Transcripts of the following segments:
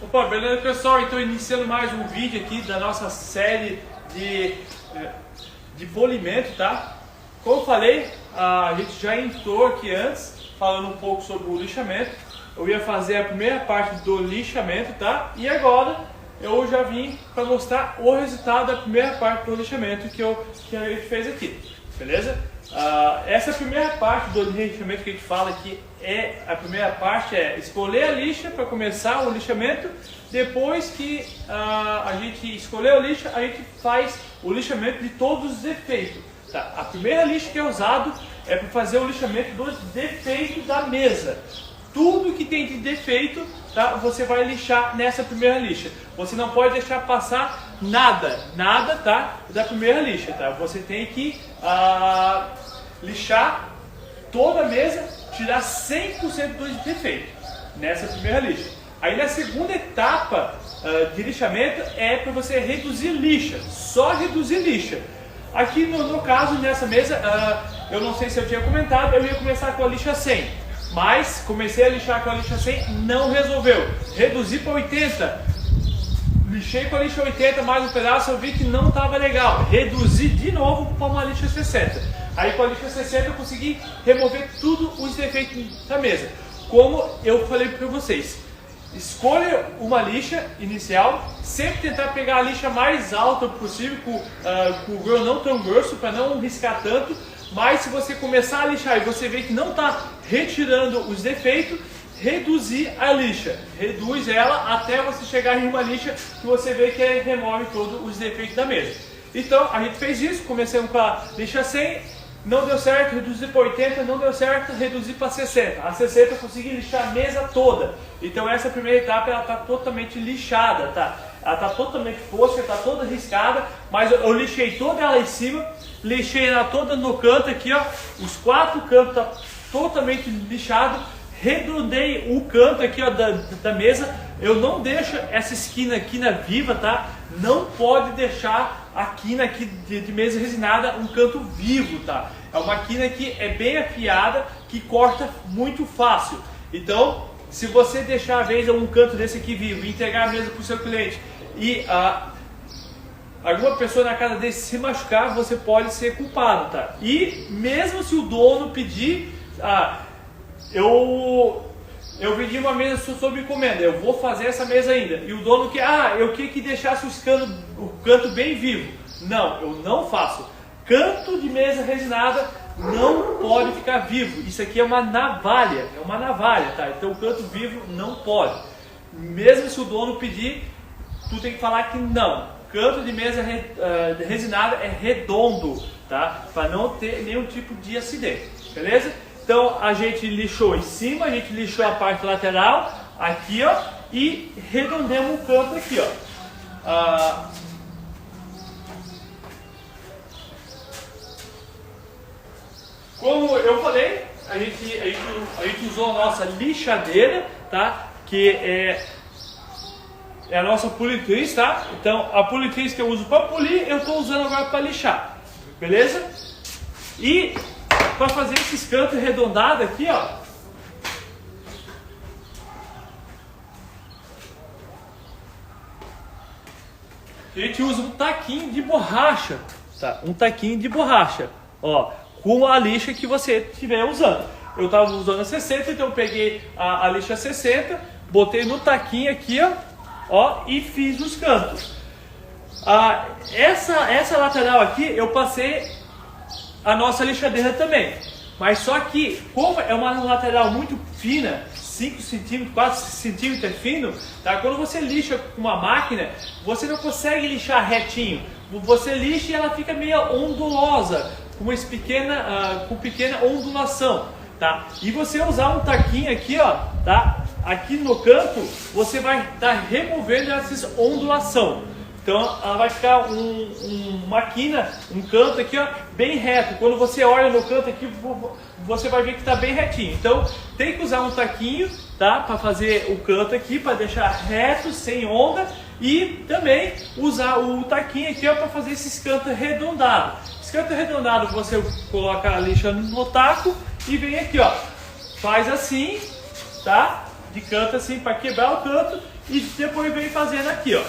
Opa, beleza pessoal? Então iniciando mais um vídeo aqui da nossa série de polimento, tá? Como eu falei, a gente já entrou aqui antes, falando um pouco sobre o lixamento. Eu ia fazer a primeira parte do lixamento, tá? E agora eu já vim para mostrar o resultado da primeira parte do lixamento que a gente fez aqui, beleza? Essa primeira parte do lixamento que a gente fala aqui a primeira parte é escolher a lixa para começar o lixamento. Depois que a gente escolher a lixa, a gente faz o lixamento de todos os defeitos. Tá? A primeira lixa que é usado é para fazer o lixamento dos defeitos da mesa. Tudo que tem de defeito, tá? Você vai lixar nessa primeira lixa. Você não pode deixar passar nada, tá? Da primeira lixa, tá? Você tem que lixar toda a mesa, tirar 100% dos defeitos nessa primeira lixa. Aí na segunda etapa de lixamento é para você reduzir lixa, só reduzir lixa. Aqui no caso, nessa mesa, eu não sei se eu tinha comentado, eu ia começar com a lixa 100. Mas comecei a lixar com a lixa 100, não resolveu. Reduzi para 80. Lixei com a lixa 80, mais um pedaço, eu vi que não estava legal. Reduzi de novo para uma lixa 60. Aí com a lixa 60 eu consegui remover tudo os defeitos da mesa. Como eu falei para vocês, escolha uma lixa inicial, sempre tentar pegar a lixa mais alta possível, com o grão não tão grosso, para não riscar tanto. Mas se você começar a lixar e você ver que não está retirando os defeitos, reduzir a lixa. Reduz ela até você chegar em uma lixa que você vê que remove todos os defeitos da mesa. Então a gente fez isso, começamos com a lixa 100, não deu certo, reduzi para 80, não deu certo, reduzi para 60. A 60 eu consegui lixar a mesa toda. Então essa primeira etapa ela está totalmente lixada, tá? Ela está totalmente fosca, está toda riscada, mas eu lixei toda ela em cima, lixei ela toda no canto aqui, ó. Os 4 cantos tá totalmente lixado. Redondei o canto aqui, ó, da mesa. Eu não deixo essa esquina aqui na viva, tá? Não pode deixar a quina aqui de mesa resinada um canto vivo, tá? É uma quina que é bem afiada, que corta muito fácil. Então, se você deixar às vezes um canto desse aqui vivo e entregar a mesa para o seu cliente e alguma pessoa na casa dele se machucar, você pode ser culpado, tá? E mesmo se o dono pedir, eu vendi uma mesa sob encomenda, eu vou fazer essa mesa ainda. E o dono quer, eu queria que deixasse o canto bem vivo. Não, eu não faço. Canto de mesa resinada não pode ficar vivo. Isso aqui é uma navalha, tá? Então o canto vivo não pode. Mesmo se o dono pedir, tu tem que falar que não. Canto de mesa resinada é redondo, tá? Para não ter nenhum tipo de acidente, beleza? Então a gente lixou em cima, a gente lixou a parte lateral, aqui ó, e redondemos o canto aqui ó. Como eu falei, a gente usou a nossa lixadeira, tá? Que é a nossa politriz, tá? Então a politriz que eu uso para polir, eu estou usando agora para lixar, beleza? E para fazer esses cantos arredondados aqui, ó, a gente usa um taquinho de borracha, tá? Um taquinho de borracha, ó, com a lixa que você estiver usando. Eu estava usando a 60, então eu peguei a lixa 60, botei no taquinho aqui, ó, e fiz os cantos. Essa lateral aqui eu passei a nossa lixadeira também, mas só que como é uma lateral muito fina, 5 centímetros, 4 centímetros é fino, tá? Quando você lixa com uma máquina, você não consegue lixar retinho, você lixa e ela fica meio ondulosa, com pequena ondulação, tá? E você usar um taquinho aqui, ó, tá? Aqui no canto, você vai estar removendo essa ondulação. Então ela vai ficar uma quina, um canto aqui, ó, bem reto. Quando você olha no canto aqui, você vai ver que está bem retinho. Então tem que usar um taquinho, tá, para fazer o canto aqui, para deixar reto, sem onda. E também usar o taquinho aqui, ó, para fazer esses cantos arredondados. Esse canto arredondado você coloca a lixa no taco e vem aqui, ó, faz assim, tá? de canto assim para quebrar o canto e depois vem fazendo aqui, ó.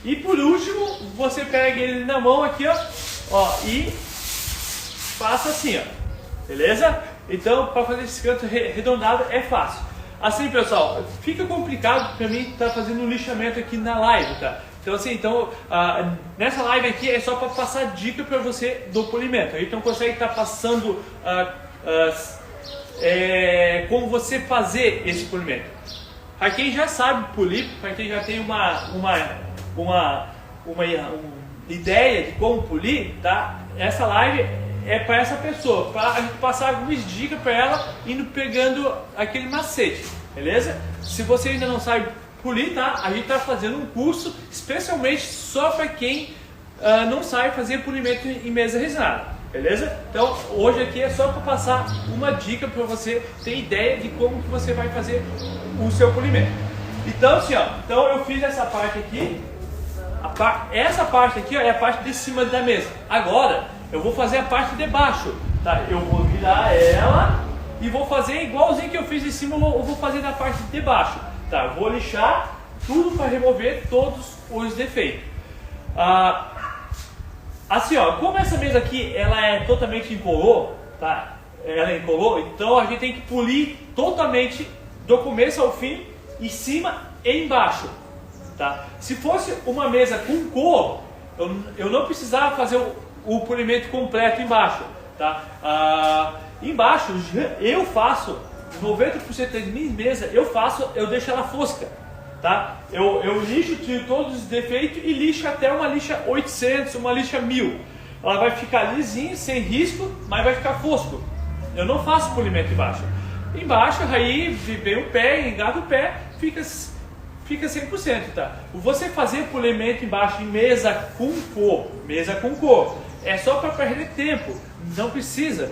E por último, você pega ele na mão aqui, ó, e passa assim, ó. Beleza? Então, para fazer esse canto arredondado é fácil. Assim, pessoal, fica complicado para mim estar fazendo um lixamento aqui na live, tá? Então, assim, nessa live aqui é só para passar dica para você do polimento. A gente não consegue estar passando como você fazer esse polimento. Para quem já sabe polir, para quem já tem uma ideia de como polir, tá? Essa live é para essa pessoa, para a gente passar algumas dicas para ela, indo pegando aquele macete, beleza? Se você ainda não sabe polir, tá? A gente está fazendo um curso especialmente só para quem não sabe fazer polimento em mesa resinada, beleza? Então hoje aqui é só para passar uma dica para você ter ideia de como que você vai fazer o seu polimento. Então assim, ó, então eu fiz essa parte aqui, essa parte aqui, ó, é a parte de cima da mesa. Agora eu vou fazer a parte de baixo, tá? Eu vou virar ela e vou fazer igualzinho que eu fiz em cima, eu vou fazer na parte de baixo, tá? Eu vou lixar tudo para remover todos os defeitos. Assim, ó, como essa mesa aqui, ela é totalmente incolor, tá? Ela é incolor, então a gente tem que polir totalmente do começo ao fim, em cima e embaixo, tá? Se fosse uma mesa com cor, eu não precisava fazer o polimento completo embaixo, tá? Embaixo eu faço 90% das minhas mesas, eu deixo ela fosca, tá? Eu lixo, tiro todos os defeitos e lixo até uma lixa 800, uma lixa 1000. Ela vai ficar lisinha, sem risco, mas vai ficar fosco. Eu não faço polimento embaixo. Embaixo aí vem o pé, engata o pé, fica 100%, tá? Você fazer polimento embaixo em mesa com cor, é só para perder tempo, não precisa.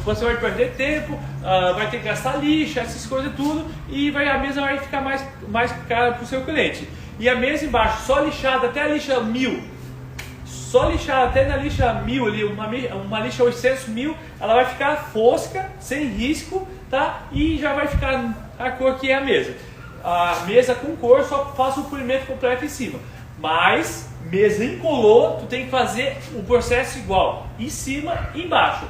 Você vai perder tempo, vai ter que gastar lixa, essas coisas tudo, e a mesa vai ficar mais cara para o seu cliente. E a mesa embaixo, só lixada até a lixa 1000, só lixada até na lixa 1000 ali, uma lixa 800, 1000, ela vai ficar fosca, sem risco, tá? E já vai ficar a cor que é a mesa. A mesa com cor, só faço o polimento completo em cima. Mas mesa incolor, tu tem que fazer o processo igual, em cima e embaixo.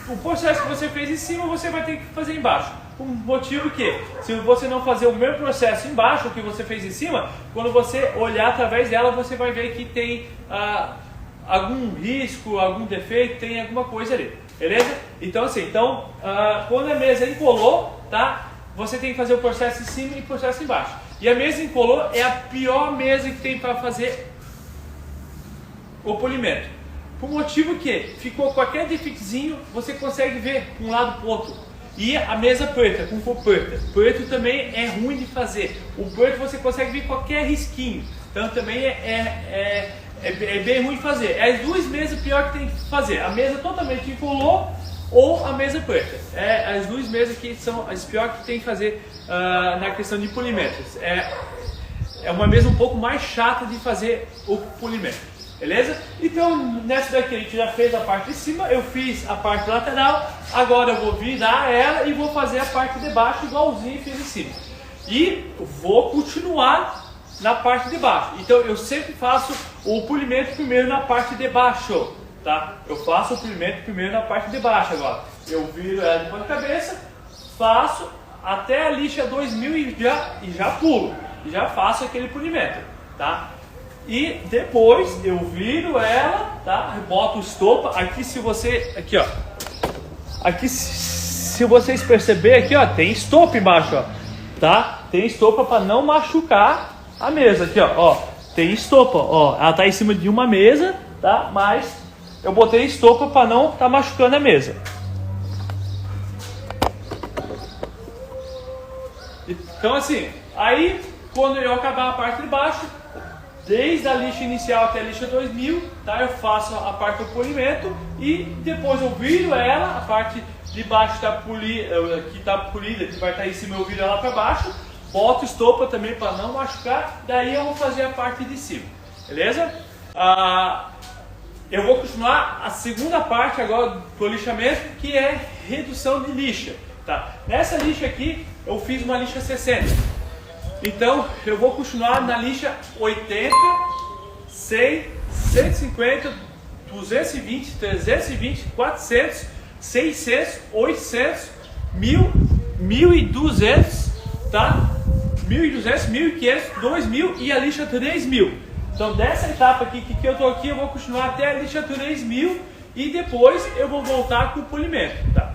O processo que você fez em cima, você vai ter que fazer embaixo. O motivo que, se você não fazer o mesmo processo embaixo que você fez em cima, quando você olhar através dela, você vai ver que tem algum risco, algum defeito, tem alguma coisa ali, beleza? Então assim, quando a mesa é incolor, tá? Você tem que fazer o processo em cima e o processo embaixo. E a mesa incolor é a pior mesa que tem para fazer o polimento. Por motivo que ficou qualquer defeitozinho, você consegue ver de um lado para o outro. E a mesa preta, com cor preta. Preto também é ruim de fazer. O preto você consegue ver qualquer risquinho. Então também é bem ruim de fazer. É as duas mesas pior que tem que fazer. A mesa totalmente incolor ou a mesa preta. É as duas mesas que são as piores que tem que fazer na questão de polimentos. É uma mesa um pouco mais chata de fazer o polimento. Beleza? Então nessa daqui a gente já fez a parte de cima, eu fiz a parte lateral, agora eu vou virar ela e vou fazer a parte de baixo igualzinho fiz em cima. E vou continuar na parte de baixo. Então eu sempre faço o polimento primeiro na parte de baixo, tá? Eu faço o polimento primeiro na parte de baixo agora. Eu viro ela de ponta cabeça, faço até a lixa 2000 e já pulo. E já faço aquele polimento, tá? E depois eu viro ela, tá? Boto estopa. Aqui se você, aqui ó, aqui se vocês perceberem aqui ó, tem estopa embaixo ó, tá? Tem estopa para não machucar a mesa aqui ó, tem estopa ó, ela tá em cima de uma mesa, tá? Mas eu botei estopa para não tá machucando a mesa. Então assim, aí quando eu acabar a parte de baixo, desde a lixa inicial até a lixa 2000, tá? Eu faço a parte do polimento e depois eu viro ela, a parte de baixo está polida, que está polida, que vai estar em cima, eu viro ela para baixo, boto estopa também para não machucar, daí eu vou fazer a parte de cima, beleza? Eu vou continuar a segunda parte agora do lixamento, que é redução de lixa, tá? Nessa lixa aqui, eu fiz uma lixa 60. Então eu vou continuar na lixa 80, 100, 150, 220, 320, 400, 600, 800, 1000, 1200, tá? 1200, 1500, 2000 e a lixa 3000. Então dessa etapa aqui que eu tô aqui, eu vou continuar até a lixa 3000 e depois eu vou voltar com o polimento, tá?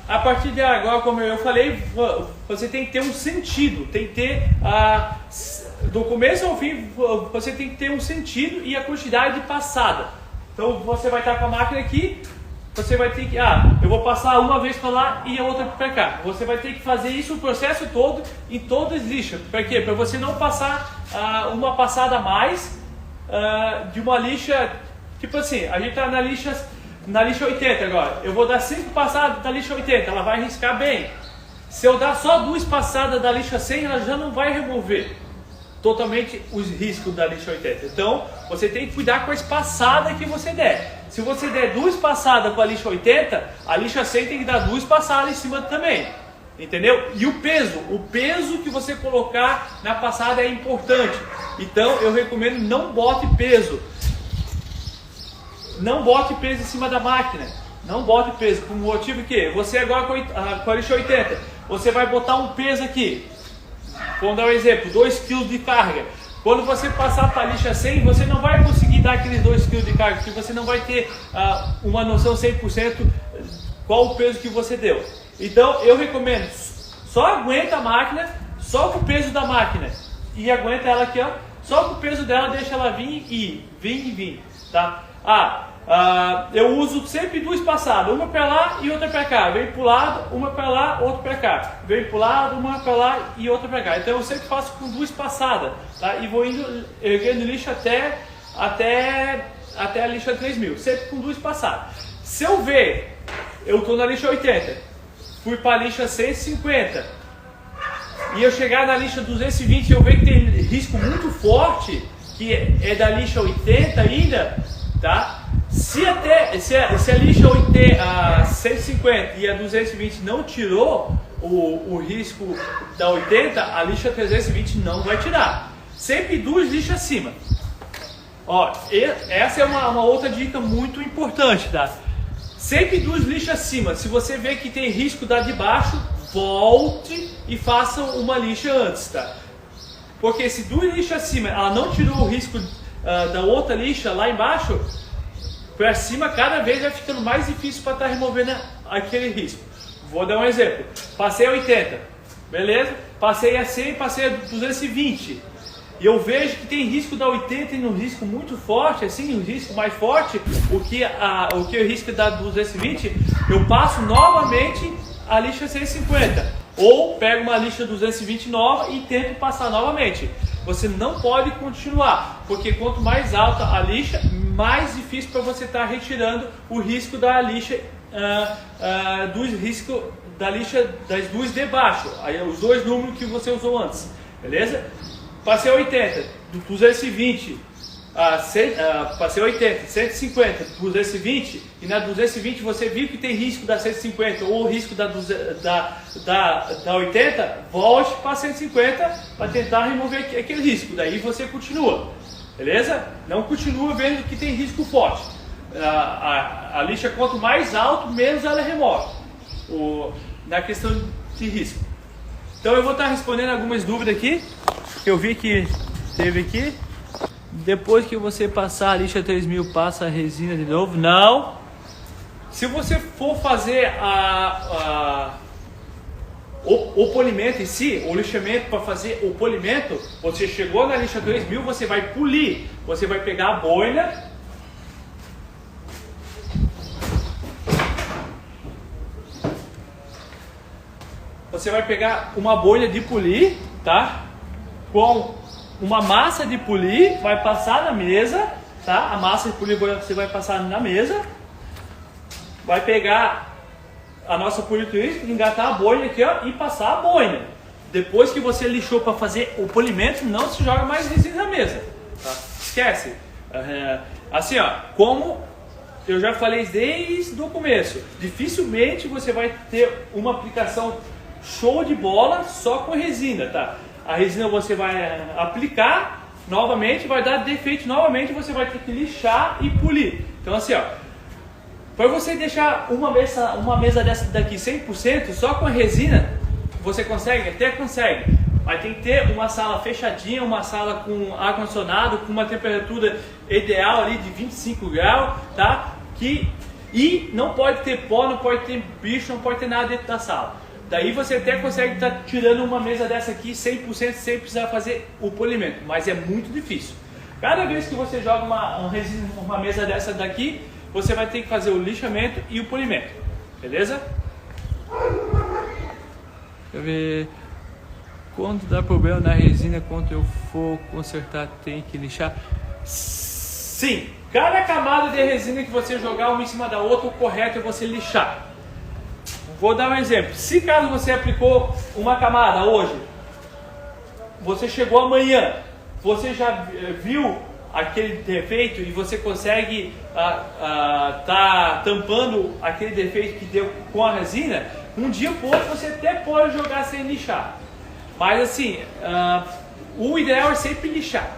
A partir de agora, como eu falei, você tem que ter um sentido, tem que ter, do começo ao fim, você tem que ter um sentido e a quantidade de passada. Então você vai estar com a máquina aqui, você vai ter que, eu vou passar uma vez para lá e a outra para cá. Você vai ter que fazer isso o processo todo em todas as lixas. Para quê? Para você não passar uma passada a mais de uma lixa, tipo assim, a gente está na lixa 80 agora. Eu vou dar 5 passadas da lixa 80, ela vai riscar bem. Se eu dar só 2 passadas da lixa 100, ela já não vai remover totalmente os riscos da lixa 80. Então, você tem que cuidar com a espaçada que você der. Se você der 2 passadas com a lixa 80, a lixa 100 tem que dar 2 passadas em cima também. Entendeu? E o peso que você colocar na passada é importante. Então, eu recomendo não bote peso. Não bote peso em cima da máquina. Não bote peso. Por motivo que você agora com a lixa 80, você vai botar um peso aqui. Vamos dar um exemplo, 2 kg de carga. Quando você passar para a lixa 100, você não vai conseguir dar aqueles 2 kg de carga, porque você não vai ter uma noção 100% qual o peso que você deu. Então eu recomendo, só aguenta a máquina, só com o peso da máquina. E aguenta ela aqui, ó, só com o peso dela, deixa ela vir e vir, tá? Eu uso sempre 2 passadas, uma para lá e outra para cá. Vem para o lado, uma para lá, outra para cá. Vem para o lado, uma para lá e outra para cá. Então eu sempre faço com 2 passadas, tá? E vou indo erguendo lixa até a lixa 3000, sempre com 2 passadas. Se eu ver, eu estou na lixa 80, fui para a lixa 150 e eu chegar na lixa 220 e eu ver que tem risco muito forte, que é da lixa 80 ainda, tá? Se a lixa 150 e a 220 não tirou o risco da 80, a lixa 320 não vai tirar. Sempre 2 lixas acima. Ó, essa é uma outra dica muito importante, tá? Sempre 2 lixas acima. Se você vê que tem risco da de baixo, volte e faça uma lixa antes, tá? Porque se 2 lixas acima, ela não tirou o risco da outra lixa lá embaixo, para cima cada vez vai ficando mais difícil para estar removendo aquele risco. Vou dar um exemplo. Passei a 80, beleza? Passei a 100, passei a 220. E eu vejo que tem risco da 80 e um risco muito forte, assim, um risco mais forte, o que o risco da 220, eu passo novamente a lixa 150. Ou pego uma lixa 220 nova e tento passar novamente. Você não pode continuar, porque quanto mais alta a lixa, mais difícil para você estar retirando o risco da lixa, da lixa das 2 de baixo, aí os 2 números que você usou antes, beleza? Passei 80, 220, passei 80, 150, 220, e na 220 você viu que tem risco da 150 ou risco da 80, volte para 150 para tentar remover aquele risco, daí você continua, beleza? Não continua vendo que tem risco forte. A lixa quanto mais alto, menos ela remove na questão de risco. Então eu vou estar respondendo algumas dúvidas aqui, que eu vi que teve aqui. Depois que você passar a lixa 3000, passa a resina de novo? Não. Se você for fazer o polimento em si, o lixamento para fazer o polimento, você chegou na lixa 3000, você vai polir. Você vai pegar a boina, você vai pegar uma boina de polir, tá? Com uma massa de polir, vai passar na mesa, tá? A massa de polir você vai passar na mesa, vai pegar a nossa politorística, engatar a boina aqui, ó, e passar a boina. Depois que você lixou para fazer o polimento, não se joga mais resina na mesa, tá? Esquece. Assim, ó, como eu já falei desde o começo, dificilmente você vai ter uma aplicação show de bola só com resina, tá? A resina você vai aplicar novamente, vai dar defeito novamente, você vai ter que lixar e polir. Então assim, ó, para você deixar uma mesa dessa daqui 100% só com a resina, você consegue? Até consegue. Mas tem que ter uma sala fechadinha, uma sala com ar-condicionado, com uma temperatura ideal ali de 25 graus, tá? E não pode ter pó, não pode ter bicho, não pode ter nada dentro da sala. Daí você até consegue estar tirando uma mesa dessa aqui 100% sem precisar fazer o polimento, mas é muito difícil. Cada vez que você joga uma mesa dessa daqui, você vai ter que fazer o lixamento e o polimento, beleza? Deixa eu ver. Quando dá problema na resina, quando eu for consertar, tem que lixar? Sim, cada camada de resina que você jogar uma em cima da outra, o correto é você lixar. Vou dar um exemplo. Se caso você aplicou uma camada hoje, você chegou amanhã, você já viu aquele defeito e você consegue tá tampando aquele defeito que deu com a resina, um dia ou outro você até pode jogar sem lixar. Mas assim, o ideal é sempre lixar.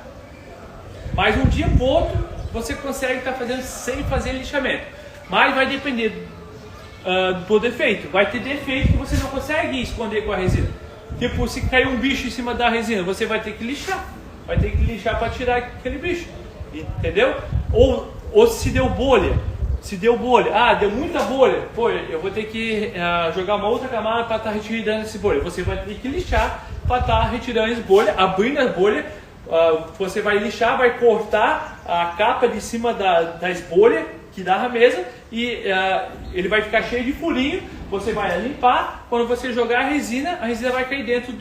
Mas um dia ou outro você consegue estar fazendo sem fazer lixamento. Mas vai depender do defeito. Vai ter defeito que você não consegue esconder com a resina. Tipo, se cair um bicho em cima da resina, você vai ter que lixar. Vai ter que lixar para tirar aquele bicho. Entendeu? Ou se deu bolha. Se deu bolha, deu muita bolha, pô, eu vou ter que jogar uma outra camada para estar retirando esse bolha. Você vai ter que lixar para estar retirando esse bolha, abrindo as bolhas. Você vai lixar, vai cortar a capa de cima das bolhas que dá na mesa e ele vai ficar cheio de furinho. Você vai limpar, quando você jogar a resina vai cair dentro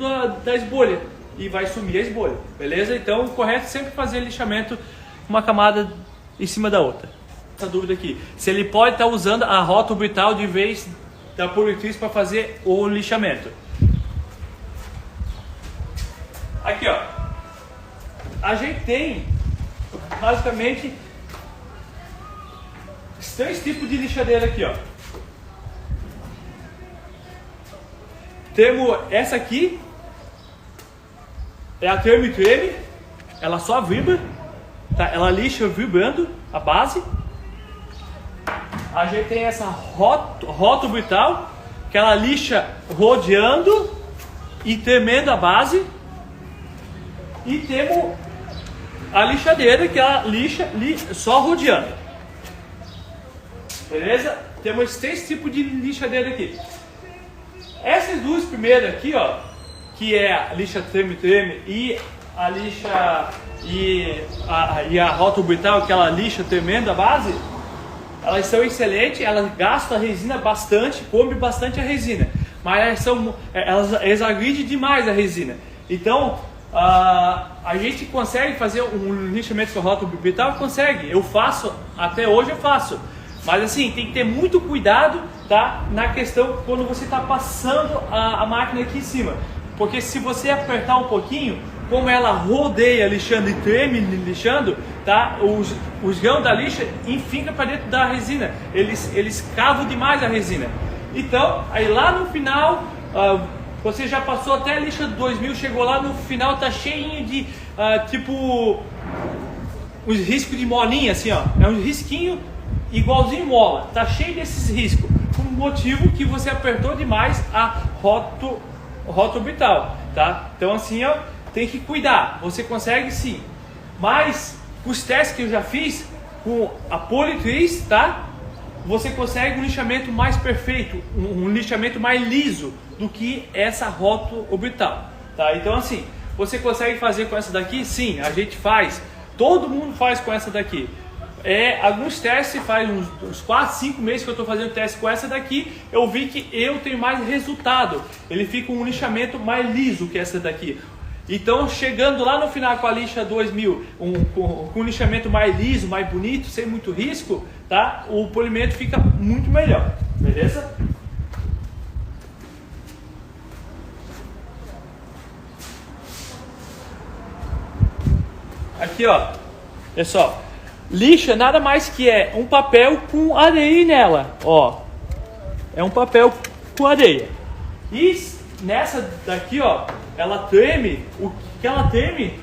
das bolhas e vai sumir as bolhas, beleza? Então o correto é sempre fazer lixamento uma camada em cima da outra. Essa dúvida aqui, se ele pode estar usando a rótulo-orbital de vez da politriz para fazer o lixamento. Aqui, ó, a gente tem basicamente 3 tipos de lixadeira aqui, ó. Temos essa aqui, é a treme-treme, ela só vibra, tá? Ela lixa vibrando a base. A gente tem essa rótulo-orbital, que ela lixa rodeando e tremendo a base. E temos a lixadeira, que ela lixa só rodeando. Beleza? Temos 3 tipos de lixadeira aqui. Essas duas primeiras aqui, ó, que é a lixa treme-treme e a lixa e a rótulo-orbital, que ela lixa tremendo a base, elas são excelentes, elas gastam a resina bastante, come bastante a resina, mas elas agridem demais a resina. Então a gente consegue fazer um lixamento com a rótulo-orbital? Consegue, eu faço, até hoje eu faço, mas assim, tem que ter muito cuidado, tá, na questão quando você está passando a máquina aqui em cima, porque se você apertar um pouquinho, como ela rodeia lixando e treme lixando, tá? Os grãos da lixa enfincam para dentro da resina, eles cavam demais a resina. Então, aí lá no final, você já passou até a lixa 2000, chegou lá no final, tá cheinho de tipo uns riscos de molinha, assim, ó, é um risquinho igualzinho mola, tá cheio desses riscos, por um motivo que você apertou demais a rótulo-orbital, tá? Então assim, ó, tem que cuidar, você consegue sim, mas os testes que eu já fiz com a politriz, tá? Você consegue um lixamento mais perfeito, um lixamento mais liso do que essa rótulo-orbital, tá? Então assim, você consegue fazer com essa daqui? Sim, a gente faz, todo mundo faz com essa daqui. Alguns testes, faz uns 4, 5 meses que eu estou fazendo teste com essa daqui, eu vi que eu tenho mais resultado, ele fica um lixamento mais liso que essa daqui. Então, chegando lá no final com a lixa 2000, com um lixamento mais liso, mais bonito, sem muito risco, tá? O polimento fica muito melhor, beleza? Aqui, ó, pessoal, lixa nada mais que é um papel com areia nela, ó, é um papel com areia. E nessa daqui, ó, ela treme, o que ela treme,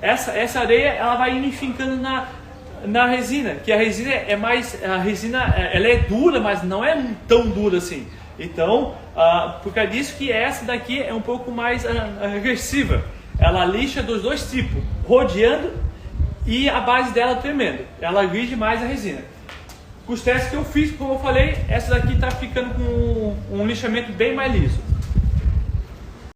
essa areia ela vai indo fincando na resina, que a resina é mais, ela é dura, mas não é tão dura assim. Então, por causa disso que essa daqui é um pouco mais agressiva. Ela lixa dos dois tipos, rodeando e a base dela tremendo. Ela rige mais a resina. Os testes que eu fiz, como eu falei, essa daqui está ficando com um lixamento bem mais liso.